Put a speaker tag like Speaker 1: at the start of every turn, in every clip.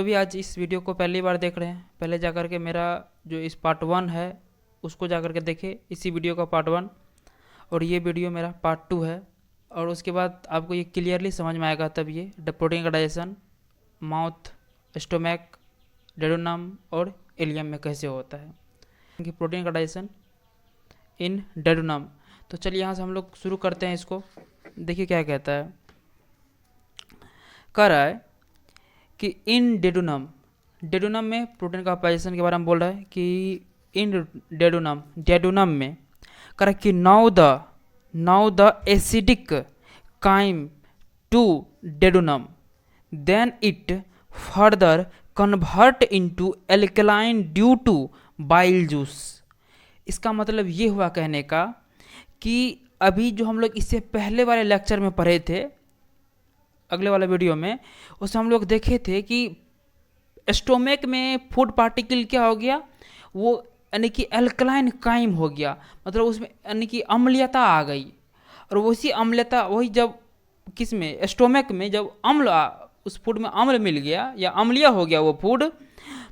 Speaker 1: भी आज इस वीडियो को पहली बार देख रहे हैं, पहले जा कर के मेरा जो इस पार्ट 1 है उसको जा कर के देखें, इसी वीडियो का पार्ट 1, और ये वीडियो मेरा पार्ट 2 है। और उसके बाद आपको ये क्लियरली समझ में आएगा तब ये प्रोटीन का डाइजेशन माउथ, स्टोमैक, डेडोनम और इलियम में कैसे होता है, क्योंकि प्रोटीन का डाइजेशन इन डेडोनम। तो चलिए यहाँ से हम लोग शुरू करते हैं इसको। देखिए क्या कहता है, कह रहा है कि इन डेडोनम में प्रोटीन का डाइजेशन के बारे में बोल रहा है कि इन डेडोनम में कह रहा है कि now the acidic chyme to duodenum then it further convert into alkaline due to bile juice. इसका मतलब ये हुआ कहने का कि अभी जो हम लोग इससे पहले वाले लेक्चर में पढ़े थे, अगले वाले वीडियो में, उसमें हम लोग देखे थे कि स्टोमक में फूड पार्टिकल क्या हो गया, वो यानी कि एल्कलाइन काइम हो गया, मतलब उसमें यानी कि अम्लीयता आ गई। और वही अम्लीयता वही जब किस में, स्टोमक में जब उस फूड में अम्ल मिल गया या अम्लीय हो गया वो फूड,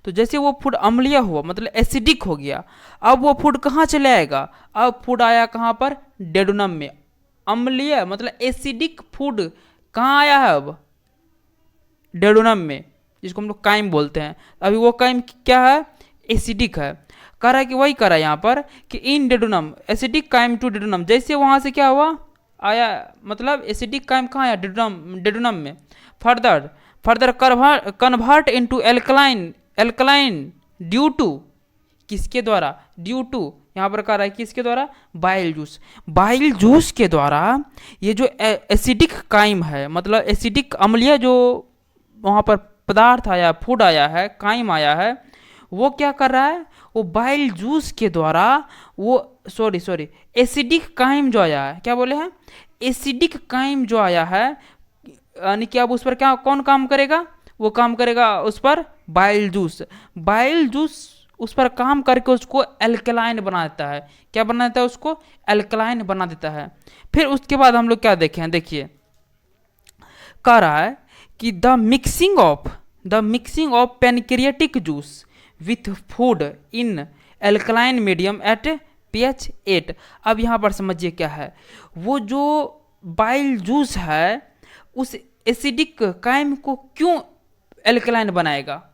Speaker 1: तो जैसे वो फूड अम्लीय हुआ मतलब एसिडिक हो गया, अब वो फूड कहाँ चले आएगा, अब फूड आया कहाँ पर, डेडोनम में। अम्लीय मतलब एसिडिक फूड कहाँ आया है, अब डेडोनम में, जिसको हम लोग काइम बोलते हैं। अभी वो काइम क्या है, एसिडिक है। कह रहा है कि वही कह रहा है यहाँ पर कि इन डेडोनम एसिडिक काइम टू डेडोनम, जैसे वहाँ से क्या हुआ आया, मतलब एसिडिक काइम कहाँ आया, डेडोनम में। Further convert into alkaline due to, किसके द्वारा, ड्यू टू यहाँ पर कह रहा है किसके द्वारा, बाइल जूस के द्वारा। ये जो एसिडिक काइम है, मतलब एसिडिक अम्लीय जो वहाँ पर पदार्थ आया, फूड आया है, काइम आया है, वो क्या कर रहा है, वो बाइल जूस के द्वारा वो सॉरी एसिडिक काइम जो आया है, क्या बोले हैं, एसिडिक काइम जो आया है, यानी कि अब उस पर क्या कौन काम करेगा, वो काम करेगा उस पर बाइल जूस उस पर काम करके उसको एल्कलाइन बना देता है। क्या बना देता है, उसको एल्कलाइन बना देता है। फिर उसके बाद हम लोग क्या देखें, देखिए कह रहा है कि the mixing of pancreatic juice with food in alkaline medium at pH 8। अब यहाँ पर समझिए क्या है, वो जो बाइल जूस है उस एसिडिक काइम को क्यों एल्कलाइन बनाएगा,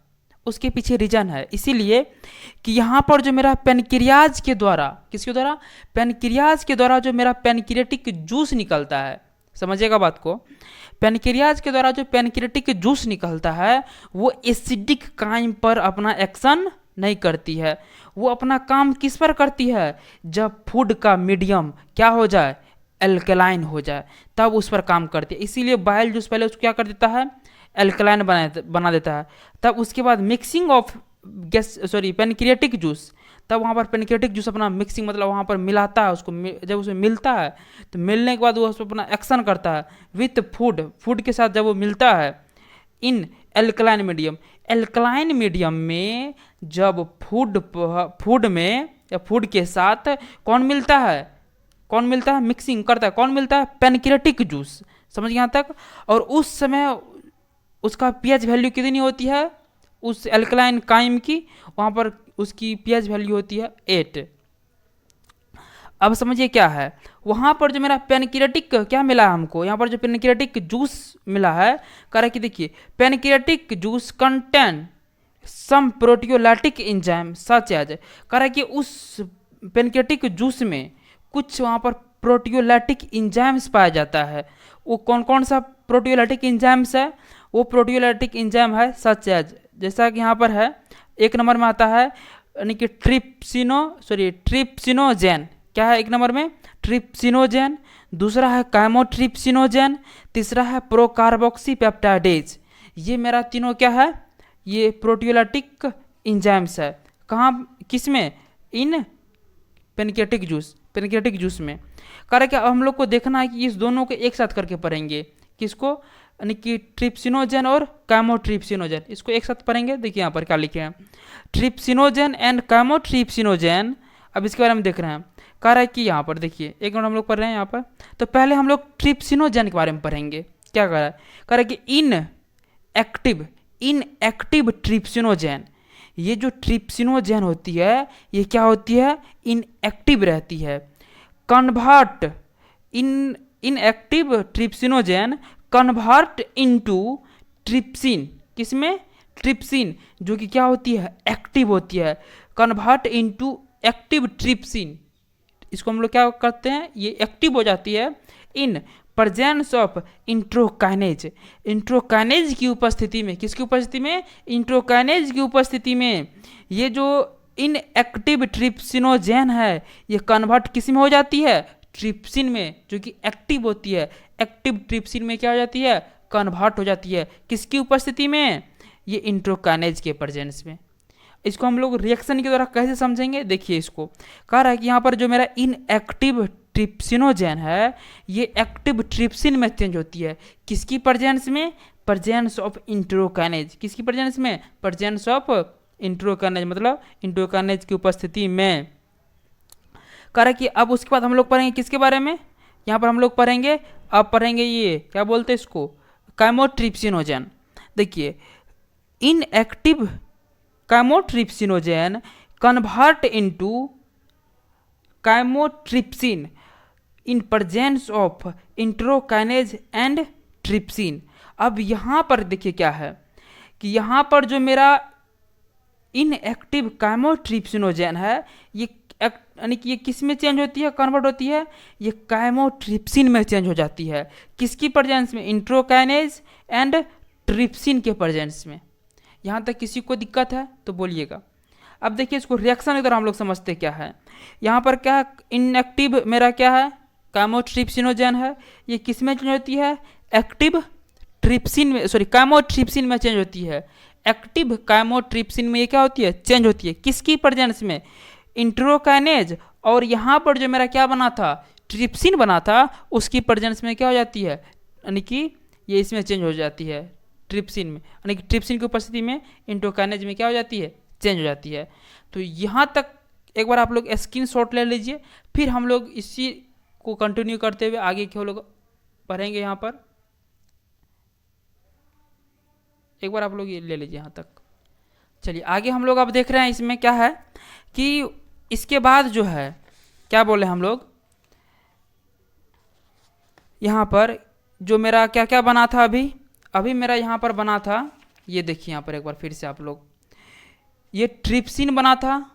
Speaker 1: उसके पीछे रीजन है। इसीलिए कि यहाँ पर जो मेरा पैनक्रियाज के द्वारा, किसके द्वारा, पैनक्रियाज के द्वारा जो मेरा पैनक्रियाटिक जूस निकलता है, समझिएगा बात को, पैनक्रियाज के द्वारा जो पैनक्रियाटिक जूस निकलता है वो एसिडिक काइम पर अपना एक्शन नहीं करती है। वो अपना काम किस पर करती है, जब फूड का मीडियम क्या हो जाए, एल्कलाइन हो जाए, तब उस पर काम करती है। इसीलिए बाइल जूस पहले उसको क्या कर देता है, एल्कलाइन बना देता है। तब उसके बाद मिक्सिंग ऑफ पैनक्रियाटिक जूस, तब वहाँ पर पैनक्रियाटिक जूस अपना मिक्सिंग मतलब वहाँ पर मिलाता है उसको, जब उसमें मिलता है तो मिलने के बाद वो उस पर अपना एक्शन करता है विथ फूड के साथ जब वो मिलता है इन एल्कलाइन मीडियम में, जब फूड में या फूड के साथ कौन मिलता है, मिक्सिंग करता है, कौन मिलता है, पैनक्रियाटिक जूस। समझ यहाँ तक। और उस समय उसका pH वैल्यू कितनी होती है, उस एल्कलाइन काइम की, वहाँ पर उसकी pH वैल्यू होती है 8। अब समझिए क्या है, वहाँ पर जो मेरा पैनक्रियाटिक क्या मिला है हमको, यहाँ पर जो पैनक्रियाटिक जूस मिला है, कह रहा है कि देखिए pancreatic juice contain some proteolytic enzyme such as, कह रहा है कि उस पैनक्रियाटिक जूस में कुछ वहाँ पर प्रोटियोलाइटिक एंजाइम्स पाया जाता है। वो कौन कौन सा प्रोटियोलाइटिक एंजाइम्स है, वो प्रोटियोलाइटिक एंजाइम है सच एज, जैसा कि यहाँ पर है 1 नंबर में आता है, यानी कि ट्रिप्सिनोजेन, क्या है 1 नंबर में, ट्रिप्सिनोजेन, दूसरा है काइमोट्रिप्सिनोजेन, तीसरा है प्रोकार्बोक्सी पेप्टाइडेज। ये मेरा तीनों क्या है, ये प्रोटियोलाइटिक एंजाइम्स है। कहाँ, किस में, इन पैनक्रियाटिक जूस में। कह रहा है कि अब हम लोग को देखना है कि इस दोनों को एक साथ करके पढ़ेंगे, किसको, यानी कि ट्रिप्सिनोजेन और काइमोट्रिप्सिनोजेन, इसको एक साथ पढ़ेंगे। देखिए यहाँ पर क्या लिखे हैं, ट्रिप्सिनोजेन एंड काइमोट्रिप्सिनोजेन। अब इसके बारे में देख रहे हैं, कह रहा है कि यहाँ पर देखिए 1 मिनट हम लोग पढ़ रहे हैं यहाँ पर, तो पहले हम लोग ट्रिप्सिनोजेन के बारे में पढ़ेंगे। क्या कह रहा है, कह रहा है कि इन एक्टिव इनएक्टिव ट्रिप्सिनोजेन। ये जो ट्रिप्सिनोजेन होती है ये क्या होती है, इनएक्टिव रहती है। Convert inactive trypsinogen convert into trypsin, किसमें, ट्रिप्सिन, जो कि क्या होती है, एक्टिव होती है। कन्वर्ट इनटू एक्टिव ट्रिप्सिन, इसको हम लोग क्या करते हैं, ये एक्टिव हो जाती है इन प्रेजेंस ऑफ इंट्रोकाइनेज। इंट्रोकाइनेज की उपस्थिति में, किसकी उपस्थिति में, इंट्रोकाइनेज की उपस्थिति में ये जो इनएक्टिव ट्रिप्सिनोजेन है ये कन्वर्ट किस में हो जाती है, ट्रिप्सिन में, जो कि एक्टिव होती है। एक्टिव ट्रिप्सिन में क्या हो जाती है, कन्वर्ट हो जाती है, किसकी उपस्थिति में, ये इंट्रोकाइनेज के प्रेजेंस में। इसको हम लोग रिएक्शन के द्वारा कैसे समझेंगे, देखिए इसको कह रहा है कि यहाँ पर जो मेरा इनएक्टिव ट्रिप्सिनोजेन है ये एक्टिव ट्रिप्सिन में चेंज होती है, किसकी प्रेजेंस में, प्रेजेंस ऑफ इंट्रोकाइनेज, किसकी प्रेजेंस में, प्रेजेंस ऑफ इंट्रोकाइनेज, मतलब इंट्रोकाइनेज की उपस्थिति में। कह रहा है कि अब उसके बाद हम लोग पढ़ेंगे किसके बारे में, यहाँ पर हम लोग पढ़ेंगे, अब पढ़ेंगे ये क्या बोलते हैं इसको, काइमोट्रिप्सिनोजेन। देखिए inactive chymotrypsinogen convert into chymotrypsin in presence of enterokinase and trypsin. अब यहाँ पर देखिए क्या है कि यहाँ पर जो मेरा इनएक्टिव काइमोट्रिप्सिनोजेन है ये यानी कि ये किस में चेंज होती है, कन्वर्ट होती है, ये काइमोट्रिप्सिन में चेंज हो जाती है, किसकी प्रेजेंस में, इंट्रोकाइनेज एंड ट्रिप्सिन के प्रेजेंस में। यहाँ तक किसी को दिक्कत है तो बोलिएगा। अब देखिए इसको रिएक्शन की तरह हम लोग समझते क्या है, यहाँ पर क्या इनएक्टिव मेरा क्या है, काइमोट्रिप्सिनोजेन है, ये किस में चेंज होती है, एक्टिव ट्रिप्सिन में, सॉरी काइमोट्रिप्सिन में चेंज होती है। एक्टिव काइमोट्रिप्सिन में ये क्या होती है, चेंज होती है, किसकी प्रेजेंस में, इंट्रोकाइनेज, और यहाँ पर जो मेरा क्या बना था, ट्रिप्सिन बना था, उसकी प्रेजेंस में क्या हो जाती है, यानी कि ये इसमें चेंज हो जाती है, ट्रिप्सिन में, यानी कि ट्रिप्सिन की उपस्थिति में इंट्रोकाइनेज में क्या हो जाती है, चेंज हो जाती है। तो यहाँ तक एक बार आप लोग स्क्रीनशॉट ले लीजिए, फिर हम लोग इसी को कंटिन्यू करते हुए आगे के लोग पढ़ेंगे। यहाँ पर एक बार आप लोग ये ले लीजिए यहाँ तक। चलिए आगे हम लोग अब देख रहे हैं इसमें क्या है कि इसके बाद जो है क्या बोले हम लोग, यहाँ पर जो मेरा क्या क्या बना था, अभी मेरा यहाँ पर बना था, ये देखिए यहाँ पर एक बार फिर से आप लोग, ये ट्रिप्सिन बना था,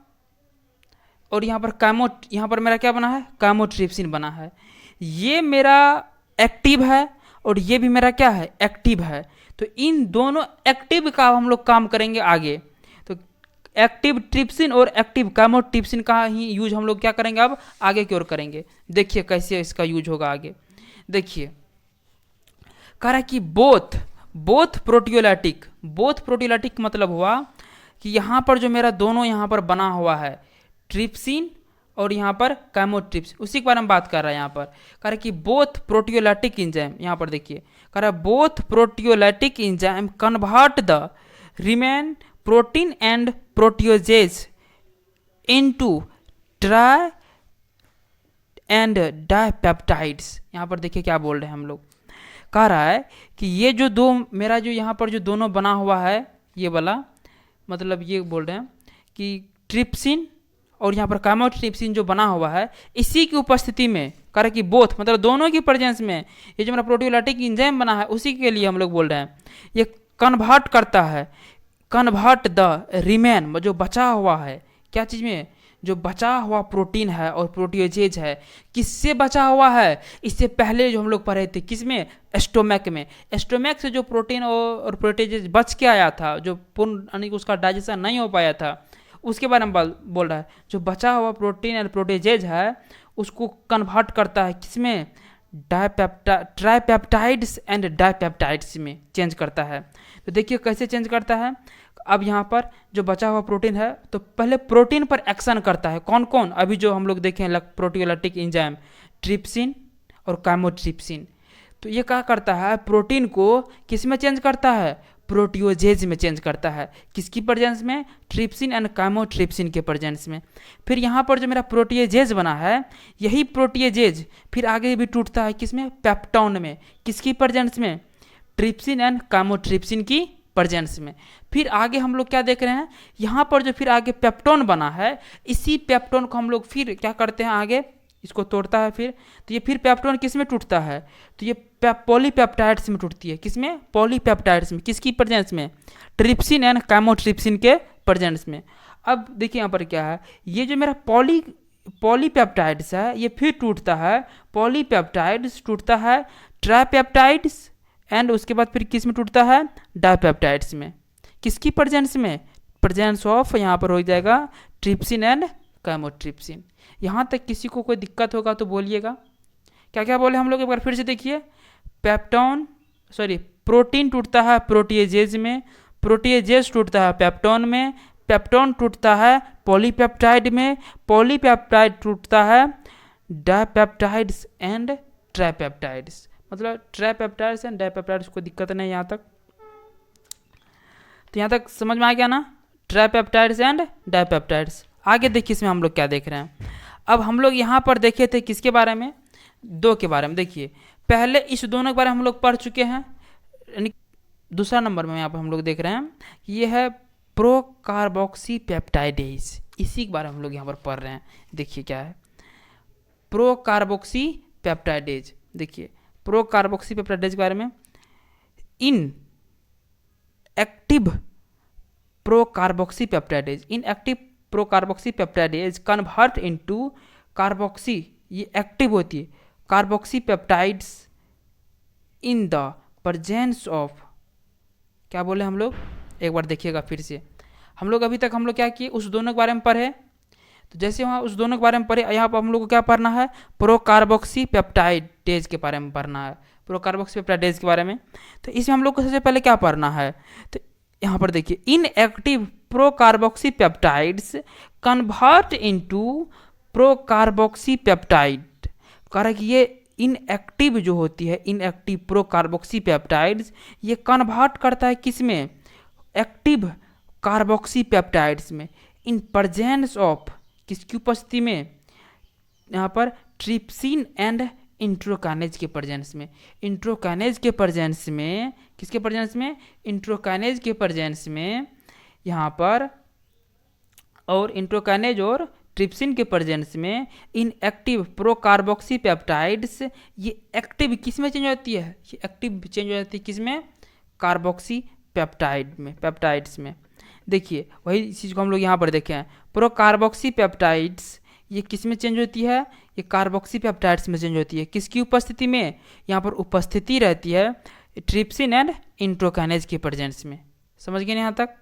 Speaker 1: और यहाँ पर मेरा क्या बना है, काइमोट्रिप्सिन बना है। ये मेरा एक्टिव है और ये भी मेरा क्या है, एक्टिव है। तो इन दोनों एक्टिव का हम लोग काम करेंगे आगे। तो एक्टिव ट्रिप्सिन और एक्टिव काइमोट्रिप्सिन का ही यूज हम लोग क्या करेंगे, अब आगे की ओर करेंगे। देखिए कैसे इसका यूज होगा आगे। देखिए कह रहा है कि बोथ प्रोटियोलाइटिक मतलब हुआ कि यहाँ पर जो मेरा दोनों यहाँ पर बना हुआ है ट्रिप्सिन और यहाँ पर काइमोट्रिप्सिन, उसी के बारे में बात कर रहा है। यहाँ पर कह रहा है कि बोथ प्रोटियोलाइटिक इंजाइम, यहाँ पर देखिए कह रहा है both proteolytic enzyme convert the remain protein and proteoses into tri and dipeptides. यहाँ पर देखिए क्या बोल रहे हैं हम लोग, कह रहा है कि ये जो दो मेरा जो यहाँ पर जो दोनों बना हुआ है ये वाला, मतलब ये बोल रहे हैं कि ट्रिप्सिन और यहाँ पर काइमोट्रिप्सिन जो बना हुआ है इसी की उपस्थिति में, कह रहा है कि बोथ मतलब दोनों की प्रेजेंस में ये जो मेरा प्रोटियोलाइटिक इंजाइम बना है उसी के लिए हम लोग बोल रहे हैं ये कन्वर्ट करता है, कन्वर्ट द रिमेन जो बचा हुआ है, क्या चीज़ में, जो बचा हुआ प्रोटीन है और प्रोटियोजेज है, किससे बचा हुआ है, इससे पहले जो हम लोग पढ़े थे किसमें, स्टोमैक में। स्टोमैक से जो प्रोटीन और प्रोटियोजेज बच के आया था, जो पूर्ण यानी कि उसका डाइजेशन नहीं हो पाया था, उसके बारे में बोल रहा है। जो बचा हुआ प्रोटीन और प्रोटियोजेज है उसको कन्वर्ट करता है किसमें, ट्राइपेप्टाइड्स एंड डाइपेप्टाइड्स में चेंज करता है। तो देखिए कैसे चेंज करता है। अब यहाँ पर जो बचा हुआ प्रोटीन है तो पहले प्रोटीन पर एक्शन करता है, कौन कौन, अभी जो हम लोग देखें प्रोटियोलाइटिक इंजाइम ट्रिप्सिन और काइमोट्रिप्सिन। तो ये क्या करता है, प्रोटीन को किस में चेंज करता है, प्रोटियोजेज में चेंज करता है, किसकी प्रेजेंस में, ट्रिप्सिन एंड काइमोट्रिप्सिन के प्रेजेंस में। फिर यहाँ पर जो मेरा प्रोटियोजेज बना है यही प्रोटियोजेज फिर आगे भी टूटता है किसमें, पेप्टोन में, किसकी प्रेजेंस में, ट्रिप्सिन एंड काइमोट्रिप्सिन की प्रेजेंस में। फिर आगे हम लोग क्या देख रहे हैं, यहाँ पर जो फिर आगे पेप्टोन बना है, इसी पेप्टोन को हम लोग फिर क्या करते हैं, आगे इसको तोड़ता है फिर, तो ये फिर पेप्टोन किस में टूटता है, तो ये पॉलीपेप्टाइड्स में टूटती है। किसमें, पॉलीपेप्टाइड्स में। किसकी प्रेजेंस में, ट्रिप्सिन एंड काइमोट्रिप्सिन के प्रेजेंस में। अब देखिए यहाँ पर क्या है, ये जो मेरा पॉलीपेप्टाइड्स है ये फिर टूटता है, पॉलीपेप्टाइड्स टूटता है ट्राइपेप्टाइड्स, एंड उसके बाद फिर किस में टूटता है, डाइपेप्टाइड्स में। किसकी प्रेजेंस में, प्रेजेंस ऑफ, यहाँ पर हो जाएगा ट्रिप्सिन एंड काइमोट्रिप्सिन। यहाँ तक किसी को कोई दिक्कत होगा तो बोलिएगा। क्या क्या बोले हम लोग, एक बार फिर से देखिए। प्रोटीन टूटता है प्रोटीएजेज में, प्रोटीएजेज टूटता है पेप्टोन में, पेप्टोन टूटता है पॉलीपेप्टाइड में, पॉलीपेप्टाइड टूटता है डाइपेप्टाइड्स एंड ट्राइपेप्टाइड्स। मतलब ट्राइपेप्टाइड्स एंड डाइपेप्टाइड्स को दिक्कत नहीं यहाँ तक, तो यहाँ तक समझ में आ गया ना, ट्राइपेप्टाइड्स एंड डाइपेप्टाइड्स। आगे देखिए इसमें हम लोग क्या देख रहे हैं। अब हम लोग यहाँ पर देखे थे किसके बारे में, दो के बारे में। देखिए पहले इस दोनों के बारे में हम लोग पढ़ चुके हैं, यानी दूसरा नंबर में यहाँ पर हम लोग देख रहे हैं ये है प्रोकार्बोक्सी पेप्टाइडेज, इसी के बारे में हम लोग यहाँ पर पढ़ रहे हैं। देखिए क्या है प्रोकार्बोक्सी पेप्टाइडेज। देखिए प्रोकार्बोक्सी पेप्टाइडेज के बारे में, inactive procarboxy peptidase, inactive procarboxy peptidase convert into carboxy, ये एक्टिव होती है carboxy peptides in the presence of, क्या बोले हम लोग, एक बार देखिएगा फिर से। हम लोग अभी तक हम लोग क्या किए, उस दोनों के बारे में पढ़े, तो जैसे वहाँ उस दोनों के बारे में पढ़े, यहाँ पर हम लोग को क्या पढ़ना है, प्रोकार्बोक्सी पेप्टाइडेज के बारे में पढ़ना है, प्रोकार्बोक्सी पेप्टाइडेज के बारे में। तो इसमें हम लोग को सबसे पहले क्या पढ़ना है, तो यहाँ पर देखिए inactive procarboxy peptides convert into procarboxy peptide. कारण कि ये इनएक्टिव जो होती है, इनएक्टिव प्रोकार्बोक्सी पेप्टाइड्स, ये कन्वर्ट करता है किस में, एक्टिव कार्बोक्सी पेप्टाइड्स में, इन प्रेजेंस ऑफ, किसकी उपस्थिति में, यहाँ पर ट्रिप्सिन एंड इंट्रोकाइनेज के प्रेजेंस में। इंट्रोकाइनेज के प्रेजेंस में, किसके प्रेजेंस में, इंट्रोकाइनेज के प्रेजेंस में यहाँ पर, और इंट्रोकाइनेज और ट्रिप्सिन के प्रेजेंस में इन एक्टिव प्रोकार्बोक्सी पेप्टाइड्स, ये एक्टिव किस में चेंज होती है, ये एक्टिव चेंज हो जाती है किस में, कार्बोक्सी पेप्टाइड में, पेप्टाइड्स में। देखिए वही चीज़ को हम लोग यहाँ पर देखें, प्रोकार्बोक्सी पेप्टाइड्स ये किस में चेंज होती है, ये कार्बोक्सी पेप्टाइड्स में चेंज होती है। किसकी उपस्थिति में, यहाँ पर उपस्थिति रहती है ट्रिप्सिन एंड इंट्रोकाइनेज के प्रेजेंस में। समझ गए यहाँ तक।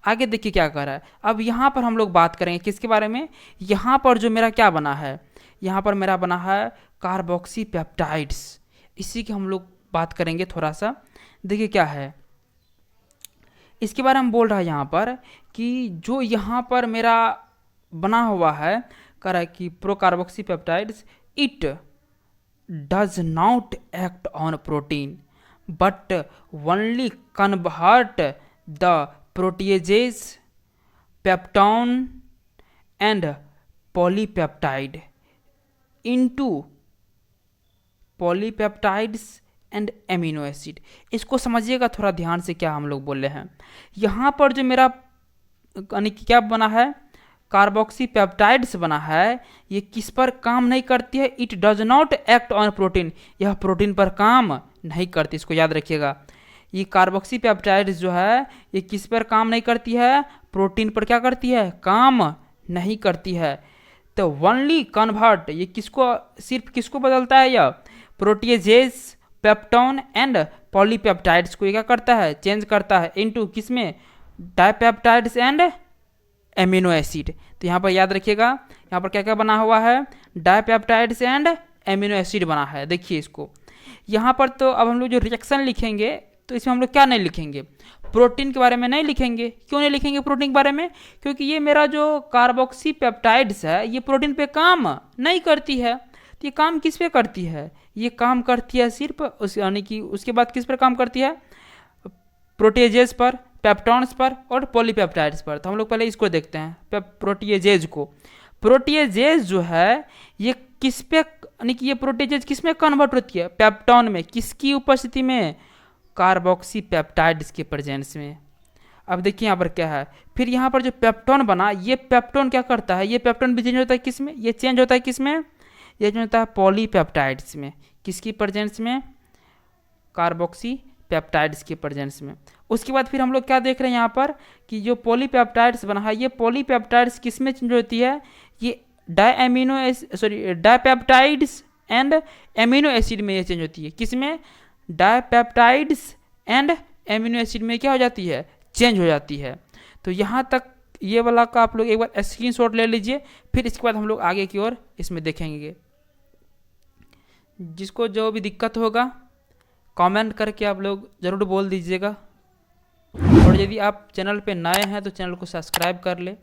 Speaker 1: आगे देखिए क्या कर रहा है, अब यहाँ पर हम लोग बात करेंगे किसके बारे में, यहाँ पर जो मेरा क्या बना है, यहाँ पर मेरा बना है कार्बोक्सी पेप्टाइड्स, इसी की हम लोग बात करेंगे थोड़ा सा। देखिए क्या है इसके बारे में बोल रहा है यहाँ पर कि जो यहाँ पर मेरा बना हुआ है, कह रहा है कि procarboxy peptides it does not act on protein but only convert the proteases peptone and polypeptide into polypeptides and amino acid. इसको समझिएगा थोड़ा ध्यान से, क्या हम लोग बोल रहे हैं। यहाँ पर जो मेरा यानी कि क्या बना है, कार्बोक्सी पेप्टाइड्स बना है, ये किस पर काम नहीं करती है, it does not act on protein, यह प्रोटीन पर काम नहीं करती। इसको याद रखिएगा, ये कार्बोक्सी पेप्टाइड्स जो है ये किस पर काम नहीं करती है, प्रोटीन पर क्या करती है, काम नहीं करती है। तो ओनली कन्वर्ट, ये किसको, सिर्फ किसको बदलता है, यह प्रोटीएजेज पेप्टोन एंड पॉलीपेप्टाइड्स को क्या करता है, चेंज करता है इनटू किसमें, डाइपेप्टाइड्स एंड एमिनो एसिड। तो यहाँ पर याद रखिएगा, यहाँ पर क्या क्या बना हुआ है, डाइपेप्टाइड्स एंड एमिनो एसिड बना है। देखिए इसको यहाँ पर, तो अब हम लोग जो रिएक्शन लिखेंगे तो इसमें हम लोग क्या नहीं लिखेंगे, प्रोटीन के बारे में नहीं लिखेंगे। क्यों नहीं लिखेंगे प्रोटीन के बारे में, क्योंकि ये मेरा जो कार्बोक्सी पेप्टाइड्स है ये प्रोटीन पे काम नहीं करती है। तो ये काम किस पे करती है, ये काम करती है सिर्फ उस, यानी कि उसके बाद किस पर काम करती है, प्रोटीएजेज पर, पेप्टोन्स पर और पॉलीपेप्टाइड्स पर। तो हम लोग पहले इसको देखते हैं, प्रोटीएजेज को। प्रोटीएजेज जो है ये किस पे, यानी कि ये प्रोटीएजेज किस में कन्वर्ट होती है, पेप्टोन में। किसकी उपस्थिति में, कार्बोक्सी पेप्टाइड्स के प्रेजेंस में। अब देखिए यहाँ पर क्या है, फिर यहाँ पर जो पेप्टोन बना, ये पेप्टोन क्या करता है, ये पेप्टोन भी चेंज होता है किस में, ये चेंज होता है किस में, ये चेंज होता है पॉलीपेप्टाइड्स में। किसकी प्रेजेंस में, कार्बोक्सी पेप्टाइड्स के प्रेजेंस में। उसके बाद फिर हम लोग क्या देख रहे हैं यहाँ पर कि जो पॉलीपेप्टाइड्स बना है, ये पॉलीपेप्टाइड्स किस में चेंज होती है, ये डाइपेप्टाइड्स एंड एमिनो एसिड में ये चेंज होती है। किस में, डाइपेप्टाइड्स एंड एमिनो एसिड में क्या हो जाती है, चेंज हो जाती है। तो यहाँ तक ये वाला का आप लोग एक बार स्क्रीनशॉट ले लीजिए, फिर इसके बाद हम लोग आगे की ओर इसमें देखेंगे। जिसको जो भी दिक्कत होगा कमेंट करके आप लोग ज़रूर बोल दीजिएगा, और यदि आप चैनल पे नए हैं तो चैनल को सब्सक्राइब कर ले।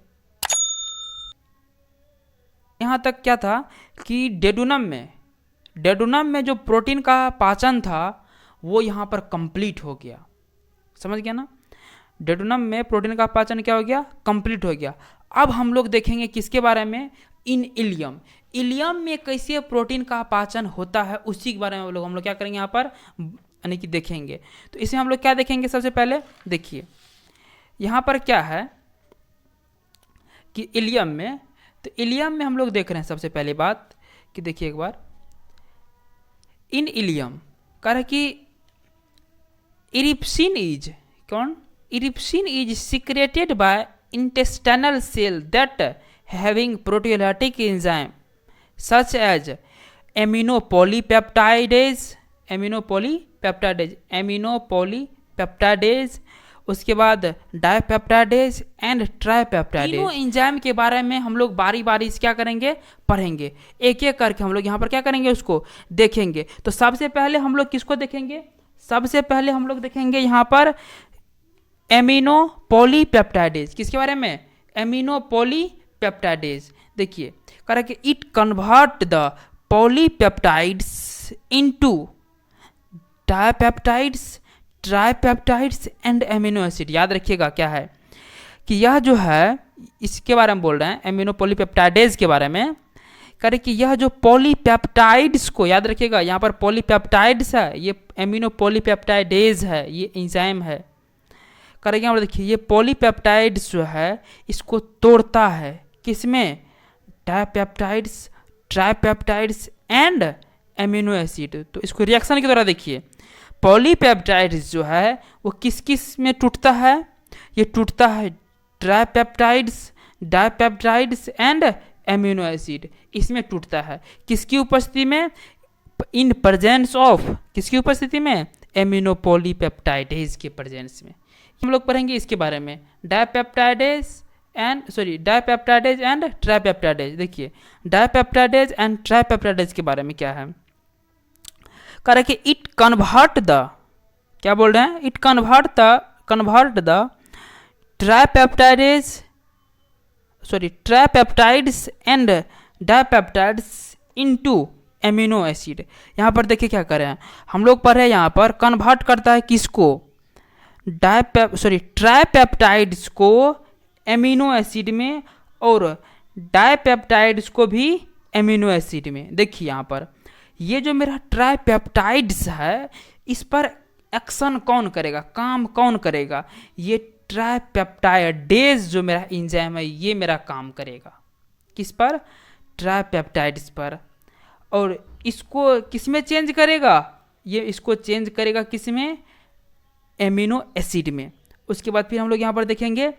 Speaker 1: यहाँ तक क्या था कि डेडुनम में जो प्रोटीन का पाचन था वो यहाँ पर कंप्लीट हो गया, समझ गया ना। डेडुनम में प्रोटीन का पाचन क्या हो गया, कंप्लीट हो गया। अब हम लोग देखेंगे किसके बारे में, इन इलियम। इलियम में कैसे प्रोटीन का पाचन होता है उसी के बारे में हम लोग क्या करेंगे यहाँ पर, यानी कि देखेंगे। तो इसमें हम लोग क्या देखेंगे, सबसे पहले देखिए यहाँ पर क्या है कि इलियम में, तो इलियम में हम लोग देख रहे हैं सबसे पहली बात कि देखिए एक बार, इन इलियम कह रहा है कि इरिप्सिन इज कौन, erepsin is secreted by intestinal cell that having proteolytic enzyme such as aminopolypeptidase, उसके बाद डाइपेप्टाइडेज एंड ट्राइपेप्टाइडेज। तीनों एंजाइम के बारे में हम लोग बारी बारी से क्या करेंगे, पढ़ेंगे, एक एक करके हम लोग यहाँ पर क्या करेंगे, उसको देखेंगे। तो सबसे पहले हम लोग किसको देखेंगे, सबसे पहले हम लोग देखेंगे यहाँ पर एमिनोपोलीपेप्टाइडेज। किसके बारे में, एमिनोपोलीपेप्टाइडेज। देखिए कह रहा है कि it convert the polypeptides into dipeptides, tripeptides and amino acid. याद रखिएगा क्या है कि यह जो है, इसके बारे में बोल रहे हैं एमिनोपोलीपेप्टाइडेज के बारे में। कह रहे कि यह जो पॉलीपेप्टाइड्स को, याद रखिएगा यहाँ पर पॉलीपेप्टाइड्स है, ये एमिनोपोलीपेप्टाइडेज है, ये एंजाइम है। कह रहे यहाँ पर देखिए ये पॉलीपेप्टाइड्स जो है इसको तोड़ता है, किसमें, dipeptides, tripeptides and amino acid. तो इसको रिएक्शन के द्वारा देखिए, पॉलीपेप्टाइड्स जो है वो किस किस में टूटता है, ये टूटता है ट्राइपेप्टाइड्स, डाइपेप्टाइड्स एंड एमिनो एसिड, इसमें टूटता है। किसकी उपस्थिति में, इन प्रेजेंस ऑफ, किसकी उपस्थिति में, एमिनोपोलीपेप्टाइडेज के प्रेजेंस में। हम लोग पढ़ेंगे इसके बारे में, डाइपेप्टाइडेज एंड ट्राइपेप्टाइडेज। देखिए डाइपेप्टाइडेज एंड ट्राइपेप्टाइडेज के बारे में क्या है, कह रहा है कि इट कन्वर्ट द, क्या बोल रहे हैं, it convert the tripeptides and dipeptides into amino acid. यहाँ पर देखिए क्या कर रहे हैं हम लोग, पढ़ रहे हैं यहाँ पर कन्वर्ट करता है किसको, ट्राइपेप्टाइड्स को एमिनो एसिड में और डाइपेप्टाइड्स को भी एमिनो एसिड में। देखिए यहाँ पर ये जो मेरा ट्राइपेप्टाइड्स है इस पर एक्शन कौन करेगा, काम कौन करेगा, ये ट्राइपेप्टाइडेज जो मेरा एंजाइम है ये मेरा काम करेगा, किस पर, ट्राइपेप्टाइड्स पर। और इसको किस में चेंज करेगा, ये इसको चेंज करेगा किस में, एमिनो एसिड में। उसके बाद फिर हम लोग यहाँ पर देखेंगे,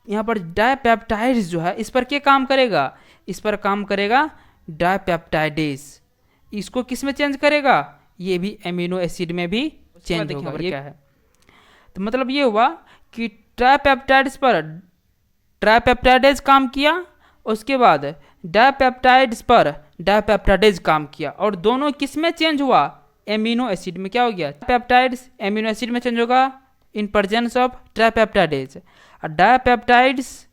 Speaker 1: यहाँ पर डाइपेप्टाइड्स जो है इस पर क्या काम करेगा, इस पर काम करेगा डाइपेप्टाइडेज। इसको किस में चेंज करेगा, ये भी एमिनो एसिड में भी चेंज होगा। ये क्या है, तो मतलब ये हुआ कि ट्राइपेप्टाइड्स पर ट्राइपेप्टाइडेज काम किया, उसके बाद डाइपेप्टाइड्स पर डाइपेप्टाइडेज काम किया, और दोनों किस में चेंज हुआ, एमिनो एसिड में। क्या हो गया, पेप्टाइड्स एमिनो एसिड में चेंज होगा इन प्रेजेंस ऑफ ट्राइपेप्टाइडेज, और डाइपेप्टाइड्स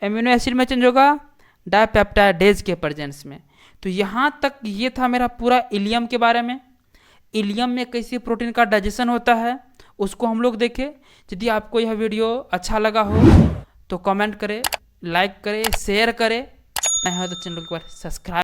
Speaker 1: एमिनो एसिड में चेंज होगा डाइपेप्टाइडेज के प्रेजेंस में। तो यहाँ तक ये था मेरा पूरा इलियम के बारे में। इलियम में कैसे प्रोटीन का डाइजेशन होता है उसको हम लोग देखें। यदि आपको यह वीडियो अच्छा लगा हो तो कमेंट करें, लाइक करें, शेयर करें, नहीं हो तो चैनल को सब्सक्राइब